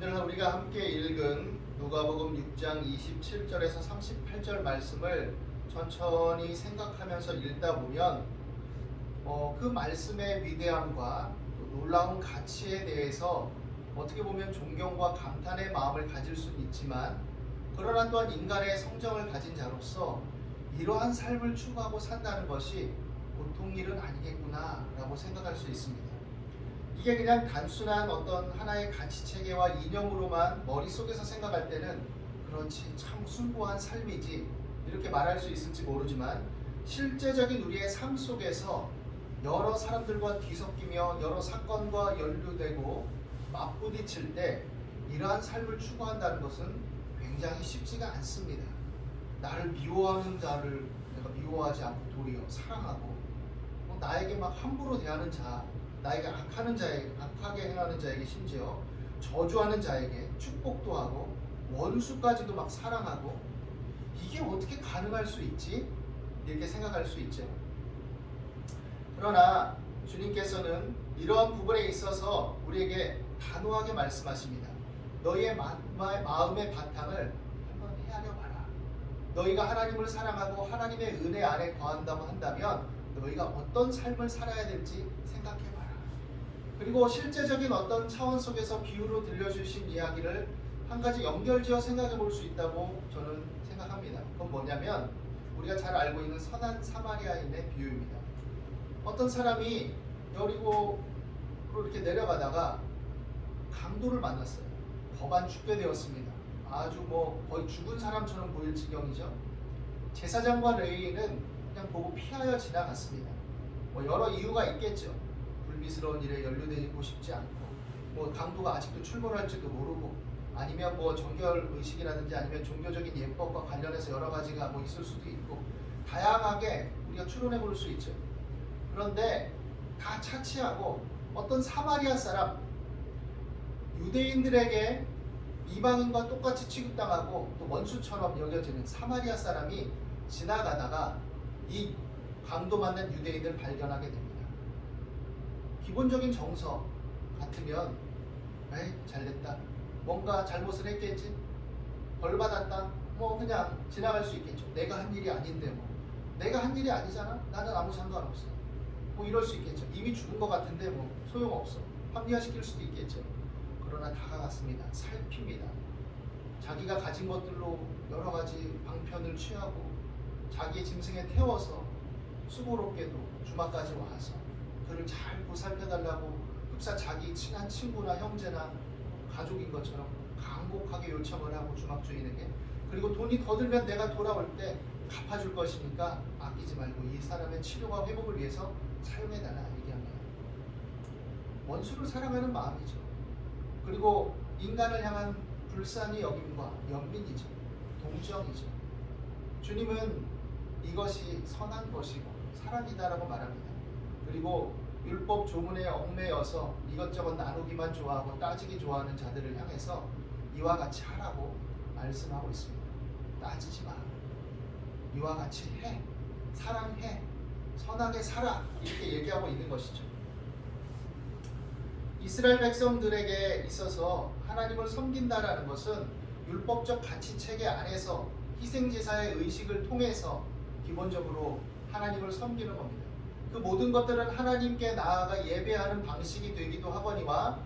오늘 우리가 함께 읽은 누가복음 6장 27절에서 38절 말씀을 천천히 생각하면서 읽다 보면 그 말씀의 위대함과 놀라운 가치에 대해서 어떻게 보면 존경과 감탄의 마음을 가질 수는 있지만, 그러나 또한 인간의 성정을 가진 자로서 이러한 삶을 추구하고 산다는 것이 보통 일은 아니겠구나 라고 생각할 수 있습니다. 이게 그냥 단순한 어떤 하나의 가치체계와 이념으로만 머릿속에서 생각할 때는 그렇지, 참 숭고한 삶이지 이렇게 말할 수 있을지 모르지만, 실제적인 우리의 삶 속에서 여러 사람들과 뒤섞이며 여러 사건과 연루되고 맞부딪힐 때 이러한 삶을 추구한다는 것은 굉장히 쉽지가 않습니다. 나를 미워하는 자를 내가 미워하지 않고 도리어 사랑하고, 나에게 막 함부로 대하는 자, 나에게 악하게 행하는 자에게 심지어 저주하는 자에게 축복도 하고 원수까지도 막 사랑하고, 이게 어떻게 가능할 수 있지? 이렇게 생각할 수 있죠. 그러나 주님께서는 이러한 부분에 있어서 우리에게 단호하게 말씀하십니다. 너희의 마음의 바탕을 한번 헤아려 봐라. 너희가 하나님을 사랑하고 하나님의 은혜 안에 거한다고 한다면 너희가 어떤 삶을 살아야 될지 생각해 봐라. 그리고 실제적인 어떤 차원 속에서 비유로 들려주신 이야기를 한 가지 연결지어 생각해 볼 수 있다고 저는 생각합니다. 그건 뭐냐면, 우리가 잘 알고 있는 선한 사마리아인의 비유입니다. 어떤 사람이 여리고로 이렇게 내려가다가 강도를 만났어요. 법안 죽게 되었습니다. 아주 거의 죽은 사람처럼 보일 지경이죠. 제사장과 레위인은 그냥 보고 피하여 지나갔습니다. 여러 이유가 있겠죠. 불미스러운 일에 연루되고 싶지 않고, 강도가 아직도 출몰할지도 모르고, 아니면 정결 의식이라든지 아니면 종교적인 예법과 관련해서 여러 가지가 있을 수도 있고, 다양하게 우리가 추론해 볼 수 있죠. 그런데 다 차치하고 어떤 사마리아 사람, 유대인들에게 이방인과 똑같이 취급당하고 또 원수처럼 여겨지는 사마리아 사람이 지나가다가 이 강도 맞는 유대인을 발견하게 됩니다. 기본적인 정서 같으면 에이 잘됐다, 뭔가 잘못을 했겠지, 벌 받았다, 그냥 지나갈 수 있겠죠. 내가 한 일이 아닌데 내가 한 일이 아니잖아, 나는 아무 상관없어, 이럴 수 있겠죠. 이미 죽은 것 같은데 소용없어, 합리화시킬 수도 있겠죠. 그러나 다가갔습니다. 살핍니다. 자기가 가진 것들로 여러 가지 방편을 취하고 자기의 짐승에 태워서 수고롭게도 주막까지 와서 그를 잘 보살펴달라고 흡사 자기 친한 친구나 형제나 가족인 것처럼 간곡하게 요청을 하고 주막 주인에게, 그리고 돈이 더 들면 내가 돌아올 때 갚아줄 것이니까 아끼지 말고 이 사람의 치료와 회복을 위해서 사용해달라 얘기합니다. 원수를 사랑하는 마음이죠. 그리고 인간을 향한 불쌍히 여김과 연민이죠. 동정이죠. 주님은 이것이 선한 것이고 사랑이다라고 말합니다. 그리고 율법 조문에 얽매여서 이것저것 나누기만 좋아하고 따지기 좋아하는 자들을 향해서 이와 같이 하라고 말씀하고 있습니다. 따지지 마. 이와 같이 해. 사랑해. 선하게 살아. 이렇게 얘기하고 있는 것이죠. 이스라엘 백성들에게 있어서 하나님을 섬긴다라는 것은 율법적 가치체계 안에서 희생제사의 의식을 통해서 기본적으로 하나님을 섬기는 겁니다. 그 모든 것들은 하나님께 나아가 예배하는 방식이 되기도 하거니와,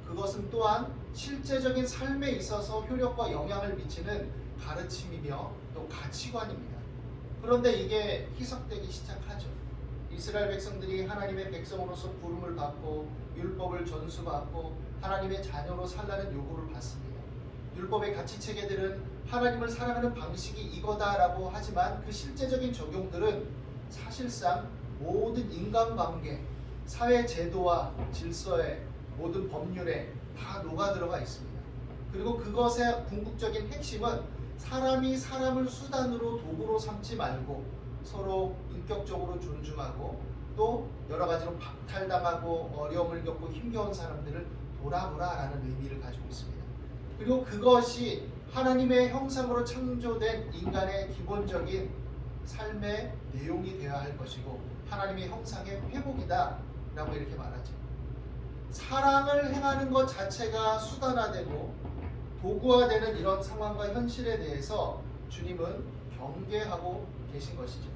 그것은 또한 실제적인 삶에 있어서 효력과 영향을 미치는 가르침이며 또 가치관입니다. 그런데 이게 희석되기 시작하죠. 이스라엘 백성들이 하나님의 백성으로서 부름을 받고 율법을 전수받고 하나님의 자녀로 살라는 요구를 받습니다. 율법의 가치체계들은 하나님을 사랑하는 방식이 이거다라고 하지만 그 실제적인 적용들은 사실상 모든 인간관계, 사회 제도와 질서의 모든 법률에 다 녹아들어가 있습니다. 그리고 그것의 궁극적인 핵심은 사람이 사람을 수단으로 도구로 삼지 말고 서로 인격적으로 존중하고, 또 여러 가지로 박탈당하고 어려움을 겪고 힘겨운 사람들을 돌아보라라는 의미를 가지고 있습니다. 그리고 그것이 하나님의 형상으로 창조된 인간의 기본적인 삶의 내용이 되어야 할 것이고 하나님의 형상의 회복이다 라고 이렇게 말하죠. 사랑을 행하는 것 자체가 수단화되고 도구화되는 이런 상황과 현실에 대해서 주님은 경계하고 계신 것이죠.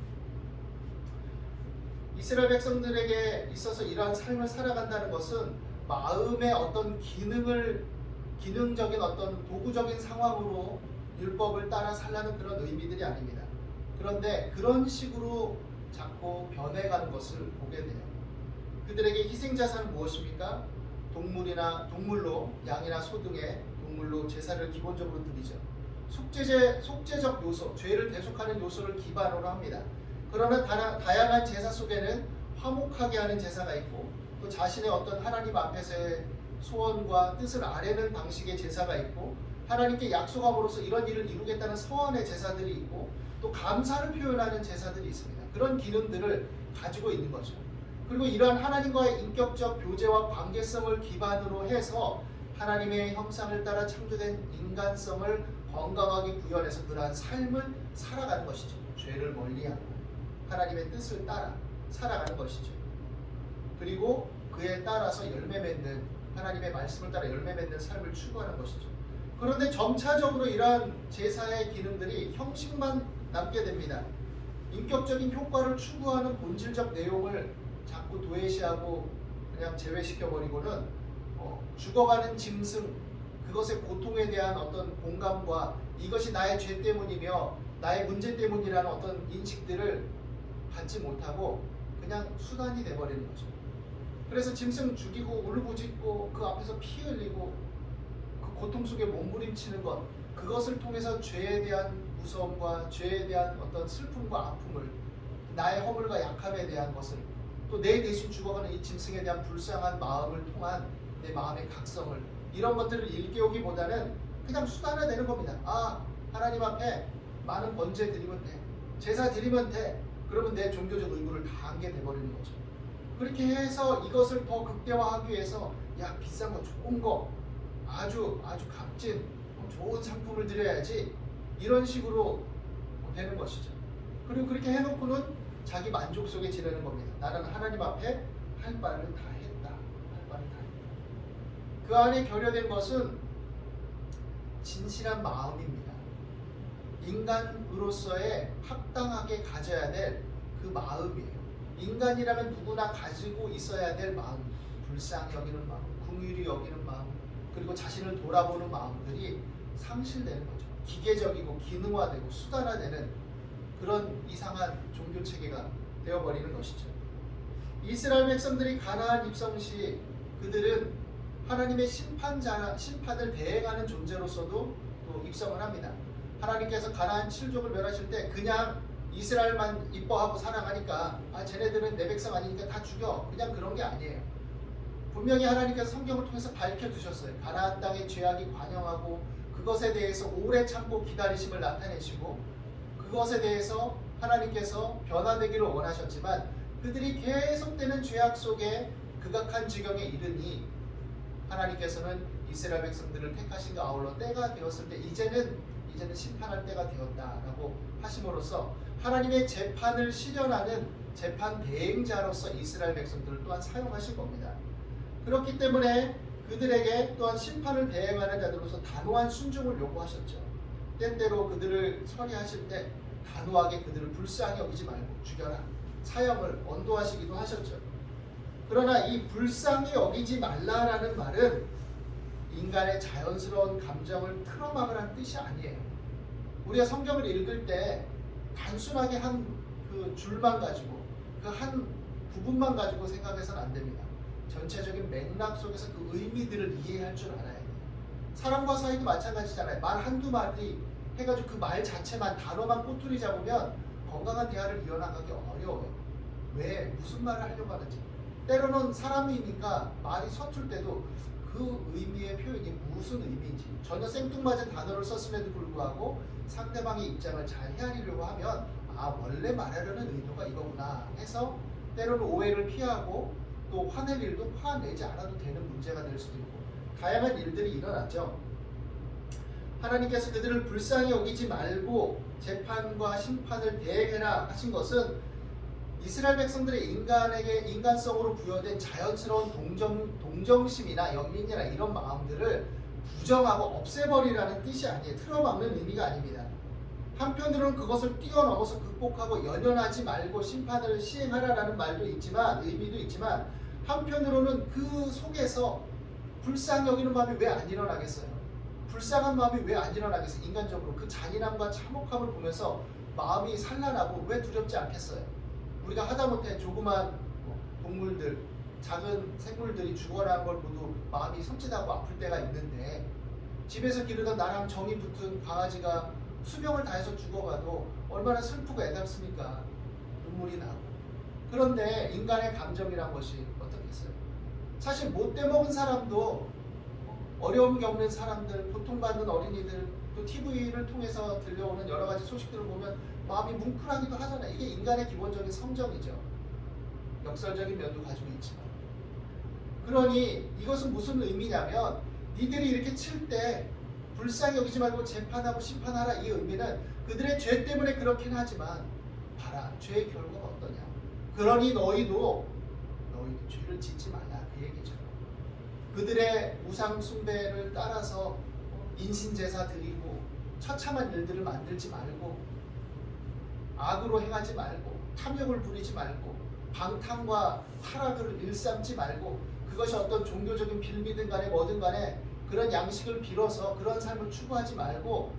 이스라엘 백성들에게 있어서 이러한 삶을 살아간다는 것은 마음의 어떤 기능적인 어떤 도구적인 상황으로 율법을 따라 살라는 그런 의미들이 아닙니다. 그런데 그런 식으로 자꾸 변해가는 것을 보게 돼요. 그들에게 희생자산은 무엇입니까? 동물로 양이나 소 등의 동물로 제사를 기본적으로 드리죠. 속죄적 요소, 죄를 대속하는 요소를 기반으로 합니다. 그러나 다양한 제사 속에는 화목하게 하는 제사가 있고 또 자신의 어떤 하나님 앞에서의 소원과 뜻을 아뢰는 방식의 제사가 있고 하나님께 약속함으로써 이런 일을 이루겠다는 서원의 제사들이 있고 또 감사를 표현하는 제사들이 있습니다. 그런 기능들을 가지고 있는 거죠. 그리고 이러한 하나님과의 인격적 교제와 관계성을 기반으로 해서 하나님의 형상을 따라 창조된 인간성을 건강하게 구현해서 그러한 삶을 살아가는 것이죠. 죄를 멀리하고 하나님의 뜻을 따라 살아가는 것이죠. 그리고 그에 따라서 열매 맺는 하나님의 말씀을 따라 열매 맺는 삶을 추구하는 것이죠. 그런데 점차적으로 이러한 제사의 기능들이 형식만 남게 됩니다. 인격적인 효과를 추구하는 본질적 내용을 자꾸 도외시하고 그냥 제외시켜버리고는 죽어가는 짐승, 그것의 고통에 대한 어떤 공감과 이것이 나의 죄 때문이며 나의 문제 때문이라는 어떤 인식들을 갖지 못하고 그냥 수단이 돼버리는 거죠. 그래서 짐승 죽이고 울부짖고 그 앞에서 피 흘리고 그 고통 속에 몸부림치는 것, 그것을 통해서 죄에 대한 무서움과 죄에 대한 어떤 슬픔과 아픔을, 나의 허물과 약함에 대한 것을, 또 내 대신 죽어가는 이 짐승에 대한 불쌍한 마음을 통한 내 마음의 각성을, 이런 것들을 일깨우기보다는 그냥 수단화되는 겁니다. 아, 하나님 앞에 많은 번제 드리면 돼, 제사 드리면 돼, 그러면 내 종교적 의무를 다한 게 돼버리는 거죠. 그렇게 해서 이것을 더 극대화하기 위해서 야, 비싼 거, 좋은 거, 아주 값진 좋은 상품을 드려야지, 이런 식으로 되는 것이죠. 그리고 그렇게 해놓고는 자기 만족 속에 지내는 겁니다. 나는 하나님 앞에 할 바를 다 했다. 그 안에 결여된 것은 진실한 마음입니다. 인간으로서의 합당하게 가져야 될 그 마음이에요. 인간이라면 누구나 가지고 있어야 될 마음, 불쌍히 여기는 마음, 긍휼히 여기는 마음, 그리고 자신을 돌아보는 마음들이 상실되는 거죠. 기계적이고 기능화되고 수단화되는 그런 이상한 종교체계가 되어버리는 것이죠. 이스라엘 백성들이 가나안 입성 시 그들은 하나님의 심판을 대행하는 존재로서도 또 입성을 합니다. 하나님께서 가나안 7족을 멸하실 때 그냥 이스라엘만 이뻐하고 사랑하니까 쟤네들은 내 백성 아니니까 다 죽여, 그냥 그런 게 아니에요. 분명히 하나님께서 성경을 통해서 밝혀두셨어요. 가나안 땅의 죄악이 관영하고 그것에 대해서 오래 참고 기다리심을 나타내시고 그것에 대해서 하나님께서 변화되기를 원하셨지만 그들이 계속되는 죄악 속에 극악한 지경에 이르니 하나님께서는 이스라엘 백성들을 택하신 가 아울러 때가 되었을 때 이제는 심판할 때가 되었다라고 하심으로써 하나님의 재판을 실현하는 재판 대행자로서 이스라엘 백성들을 또한 사용하실 겁니다. 그렇기 때문에 그들에게 또한 심판을 대행하는 자들로서 단호한 순종을 요구하셨죠. 때때로 그들을 처리하실 때 단호하게 그들을 불쌍히 여기지 말고 죽여라, 사형을 언도하시기도 하셨죠. 그러나 이 불쌍히 여기지 말라라는 말은 인간의 자연스러운 감정을 틀어막으라는 뜻이 아니에요. 우리가 성경을 읽을 때 단순하게 한 그 줄만 가지고 그 한 부분만 가지고 생각해서는 안 됩니다. 전체적인 맥락 속에서 그 의미들을 이해할 줄 알아야 돼요. 사람과 사이도 마찬가지잖아요. 말 한두 마디 해가지고 그 말 자체만, 단어만 꼬투리 잡으면 건강한 대화를 이어나가기 어려워요. 왜? 무슨 말을 하려고 하는지. 때로는 사람이니까 말이 서툴 때도 그 의미의 표현이 무슨 의미인지 전혀 생뚱맞은 단어를 썼음에도 불구하고 상대방의 입장을 잘 헤아리려고 하면 원래 말하려는 의도가 이거구나 해서 때로는 오해를 피하고 또 화낼 일도 화내지 않아도 되는 문제가 될 수도 있고 다양한 일들이 일어나죠. 하나님께서 그들을 불쌍히 여기지 말고 재판과 심판을 대행해라 하신 것은 이스라엘 백성들의 인간에게 인간성으로 부여된 자연스러운 동정심이나 연민이나 이런 마음들을 부정하고 없애버리라는 뜻이 아니에요. 틀어막는 의미가 아닙니다. 한편으로는 그것을 뛰어넘어서 극복하고 연연하지 말고 심판을 시행하라라는 말도 있지만, 의미도 있지만, 한편으로는 그 속에서 불쌍히 여기는 마음이 왜 안 일어나겠어요? 불쌍한 마음이 왜 안 일어나겠어요? 인간적으로 그 잔인함과 참혹함을 보면서 마음이 산란하고 왜 두렵지 않겠어요? 우리가 하다못해 조그만 동물들, 작은 생물들이 죽어나는 걸 보도 마음이 섬찟하고 아플 때가 있는데, 집에서 기르던 나랑 정이 붙은 강아지가 수명을 다해서 죽어가도 얼마나 슬프고 애답습니까? 눈물이 나고. 그런데 인간의 감정이란 것이 어떻겠어요? 사실 못돼 먹은 사람도, 어려움 겪는 사람들, 고통받는 어린이들, 또 TV를 통해서 들려오는 여러 가지 소식들을 보면 마음이 뭉클하기도 하잖아요. 이게 인간의 기본적인 성정이죠. 역설적인 면도 가지고 있지만. 그러니 이것은 무슨 의미냐면, 니들이 이렇게 칠 때 불쌍히 여기지 말고 재판하고 심판하라, 이 의미는 그들의 죄 때문에 그렇긴 하지만 봐라, 죄의 결과가 어떠냐. 그러니 너희도 죄를 짓지 말라, 그 얘기죠. 그들의 우상 숭배를 따라서 인신제사 드리고 처참한 일들을 만들지 말고, 악으로 행하지 말고, 탐욕을 부리지 말고, 방탕과 타락을 일삼지 말고, 그것이 어떤 종교적인 빌미든 간에 뭐든 간에 그런 양식을 빌어서 그런 삶을 추구하지 말고,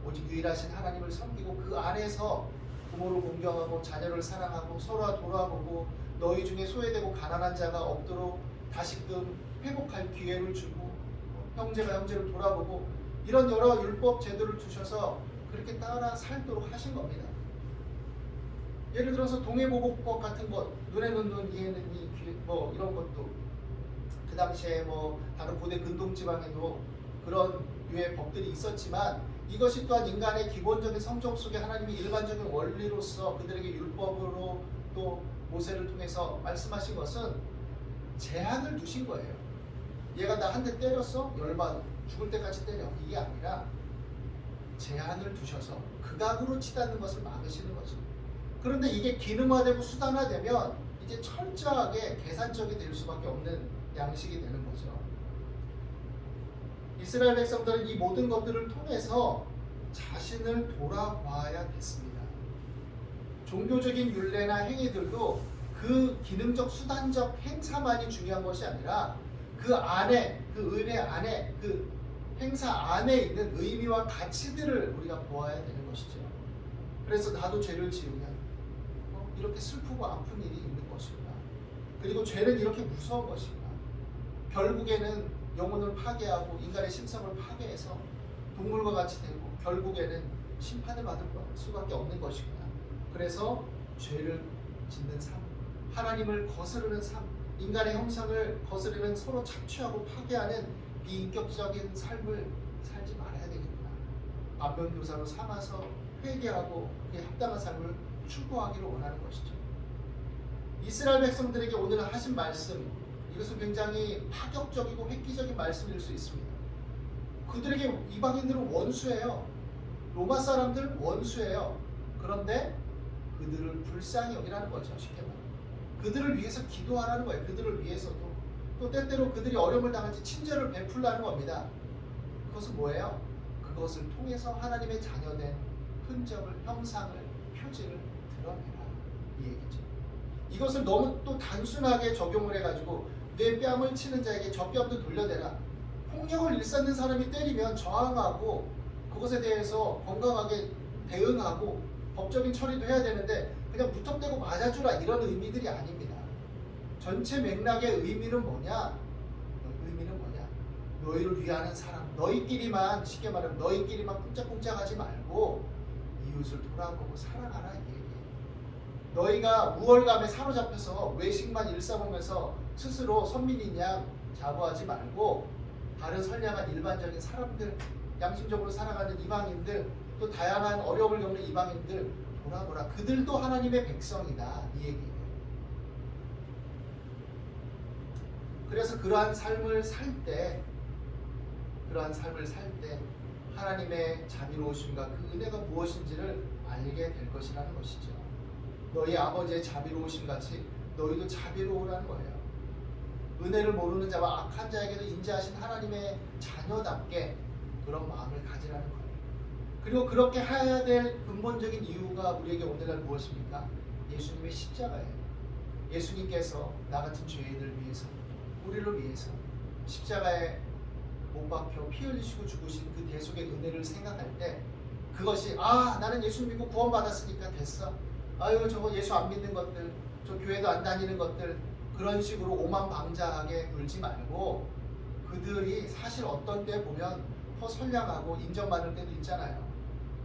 오직 유일하신 하나님을 섬기고 그 안에서 부모를 공경하고 자녀를 사랑하고 서로 돌아보고, 너희 중에 소외되고 가난한 자가 없도록 다시금 회복할 기회를 주고, 형제가 형제를 돌아보고, 이런 여러 율법 제도를 주셔서 그렇게 따라 살도록 하신 겁니다. 예를 들어서 동해보복법 같은 것, 눈에는 눈, 이에는 이, 귀에 뭐 이런 것도 그 당시에 뭐 다른 고대 근동지방에도 그런 유의 법들이 있었지만, 이것이 또한 인간의 기본적인 성정 속에 하나님이 일반적인 원리로서 그들에게 율법으로 또 모세를 통해서 말씀하신 것은 제한을 두신 거예요. 얘가 나 한 대 때렸어? 열받아. 죽을 때까지 때려. 이게 아니라 제한을 두셔서 극악으로 치닫는 것을 막으시는 거죠. 그런데 이게 기능화되고 수단화되면 이제 철저하게 계산적이 될 수밖에 없는 양식이 되는 거죠. 이스라엘 백성들은 이 모든 것들을 통해서 자신을 돌아봐야 됐습니다. 종교적인 율례나 행위들도 그 기능적 수단적 행사만이 중요한 것이 아니라 그 안에, 그 은혜 안에, 그 행사 안에 있는 의미와 가치들을 우리가 보아야 되는 것이죠. 그래서 나도 죄를 지으면 이렇게 슬프고 아픈 일이 있는 것인가, 그리고 죄는 이렇게 무서운 것인가, 결국에는 영혼을 파괴하고 인간의 심성을 파괴해서 동물과 같이 되고 결국에는 심판을 받을 수밖에 없는 것인가. 그래서 죄를 짓는 삶, 하나님을 거스르는 삶, 인간의 형상을 거스르는, 서로 착취하고 파괴하는 비인격적인 삶을 살지 말아야 되겠구나. 반면교사로 삼아서 회개하고 그에 합당한 삶을 추구하기를 원하는 것이죠. 이스라엘 백성들에게 오늘 하신 말씀, 이것은 굉장히 파격적이고 획기적인 말씀일 수 있습니다. 그들에게 이방인들은 원수예요. 로마 사람들 원수예요. 그런데 그들을 불쌍히 여기라는 거죠. 쉽게 말하면 그들을 위해서 기도하라는 거예요. 그들을 위해서도. 또 때때로 그들이 어려움을 당할지 친절을 베풀라는 겁니다. 그것은 뭐예요? 그것을 통해서 하나님의 자녀된 흔적을, 형상을, 표지를 드러내라, 이 얘기죠. 이것을 너무 또 단순하게 적용을 해가지고 내 뺨을 치는 자에게 저 뺨도 돌려대라. 폭력을 일삼는 사람이 때리면 저항하고 그것에 대해서 건강하게 대응하고 법적인 처리도 해야 되는데 그냥 무턱대고 맞아주라, 이런 의미들이 아닙니다. 전체 맥락의 의미는 뭐냐? 의미는 뭐냐? 너희를 위하는 사람, 너희끼리만, 쉽게 말하면 너희끼리만 쿵짝쿵짝하지 말고 이웃을 돌아보고 사랑하라, 이 얘기예요. 너희가 우월감에 사로잡혀서 외식만 일삼으면서 스스로 선민인 양 자부하지 말고 다른 선량한 일반적인 사람들, 양심적으로 살아가는 이방인들, 또 다양한 어려움을 겪는 이방인들 돌아보라. 그들도 하나님의 백성이다, 이 얘기예요. 그래서 그러한 삶을 살 때 하나님의 자비로우심과 그 은혜가 무엇인지를 알게 될 것이라는 것이죠. 너희 아버지의 자비로우심 같이 너희도 자비로우라는 거예요. 은혜를 모르는 자와 악한 자에게도 인자하신 하나님의 자녀답게 그런 마음을 가지라는 거예요. 그리고 그렇게 해야 될 근본적인 이유가 우리에게 오늘날 무엇입니까? 예수님의 십자가예요. 예수님께서 나 같은 죄인을 위해서, 우리를 위해서 십자가에 못 박혀 피 흘리시고 죽으신 그 대속의 은혜를 생각할 때 그것이 나는 예수 믿고 구원받았으니까 됐어. 아유 저거 예수 안 믿는 것들, 저 교회도 안 다니는 것들, 그런 식으로 오만방자하게 굴지 말고 그들이 사실 어떤 때 보면 더 선량하고 인정받을 때도 있잖아요.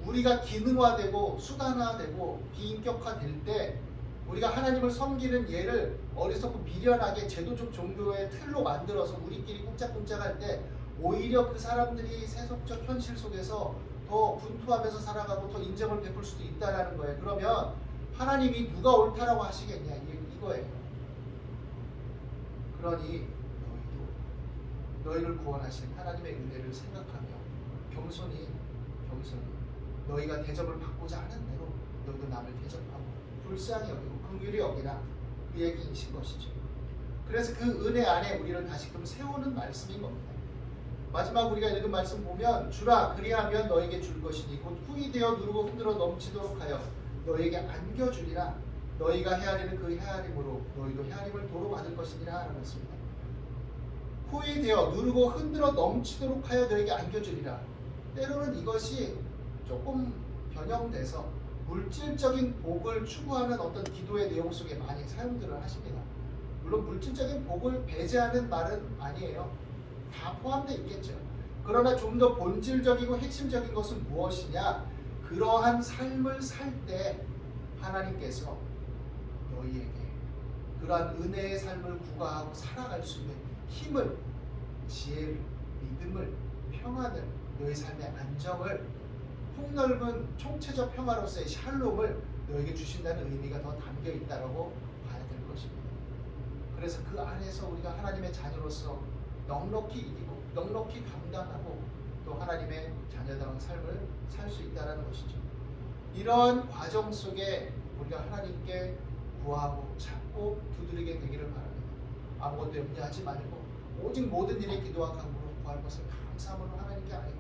우리가 기능화되고 수단화되고 비인격화될 때 우리가 하나님을 섬기는 예를 어리석고 미련하게 제도적 종교의 틀로 만들어서 우리끼리 꿍짝꿍짝할 때 오히려 그 사람들이 세속적 현실 속에서 더 분투하면서 살아가고 더 인정을 베풀 수도 있다는 거예요. 그러면 하나님이 누가 옳다라고 하시겠냐 이거예요. 그러니 너희를 구원하신 하나님의 은혜를 생각하며 겸손히 너희가 대접을 받고자 하는 대로 너희도 남을 대접하고 불쌍히 여기고 긍휼히 여기라 그 얘기이신 것이죠. 그래서 그 은혜 안에 우리를 다시금 세우는 말씀인 겁니다. 마지막 우리가 읽은 말씀 보면 주라 그리하면 너에게 줄 것이니 곧 후히 되어 누르고 흔들어 넘치도록 하여 너에게 안겨주리라. 너희가 헤아리는 그 헤아림으로 너희도 헤아림을 도로 받을 것이니라 하는 것입니다. 후히 되어 누르고 흔들어 넘치도록 하여 너에게 안겨주리라. 때로는 이것이 조금 변형돼서 물질적인 복을 추구하는 어떤 기도의 내용 속에 많이 사용들을 하십니다. 물론 물질적인 복을 배제하는 말은 아니에요. 다 포함되어 있겠죠. 그러나 좀 더 본질적이고 핵심적인 것은 무엇이냐? 그러한 삶을 살 때 하나님께서 너희에게 그러한 은혜의 삶을 구가하고 살아갈 수 있는 힘을, 지혜를, 믿음을, 평안을, 너희 삶의 안정을, 폭넓은 총체적 평화로서의 샬롬을 너에게 주신다는 의미가 더 담겨 있다라고 봐야 될 것입니다. 그래서 그 안에서 우리가 하나님의 자녀로서 넉넉히 이기고 넉넉히 감당하고 또 하나님의 자녀다운 삶을 살 수 있다는 것이죠. 이러한 과정 속에 우리가 하나님께 구하고 찾고 두드리게 되기를 바랍니다. 아무것도 염려하지 말고 오직 모든 일에 기도와 간구로 구할 것을 감사함으로 하나님께 아뢰고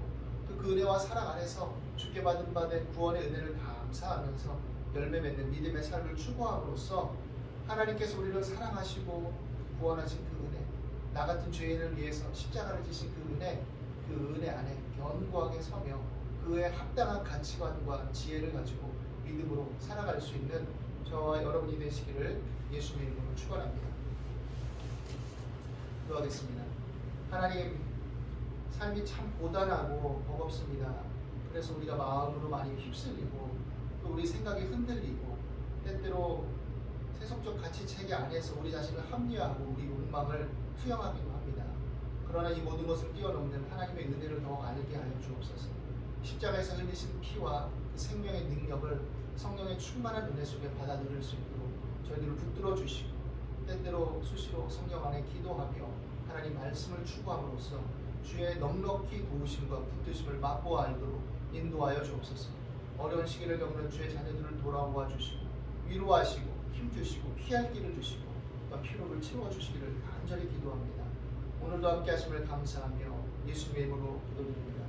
또 그 은혜와 사랑 안에서 주께 받은 구원의 은혜를 감사하면서 열매 맺는 믿음의 삶을 추구함으로써 하나님께서 우리를 사랑하시고 구원하신 그 은혜, 나 같은 죄인을 위해서 십자가를 지신 그 은혜 안에 견고하게 서며 그에 합당한 가치관과 지혜를 가지고 믿음으로 살아갈 수 있는 저와 여러분이 되시기를 예수님의 이름으로 축원합니다. 기도하겠습니다. 하나님, 삶이 참 고단하고 버겁습니다. 그래서 우리가 마음으로 많이 휩쓸리고 또 우리 생각이 흔들리고 때때로 세속적 가치체계 안에서 우리 자신을 합리화하고 우리 욕망을 투영하기도 합니다. 그러나 이 모든 것을 뛰어넘는 하나님의 은혜를 더욱 알게 하여 주옵소서. 십자가에서 흘리신 피와 그 생명의 능력을 성령의 충만한 은혜 속에 받아들일 수 있도록 저희들을 붙들어 주시고 때때로 수시로 성령 안에 기도하며 하나님 말씀을 추구함으로써 주의 넉넉히 도우심과 붙드심을 맛보아 알도록 인도하여 주옵소서. 어려운 시기를 겪는 주의 자녀들을 돌아와 주시고 위로하시고 힘주시고 피할 길을 주시고 또 피로를 채워주시기를 간절히 기도합니다. 오늘도 함께 하심을 감사하며 예수님의 이름으로 기도드립니다.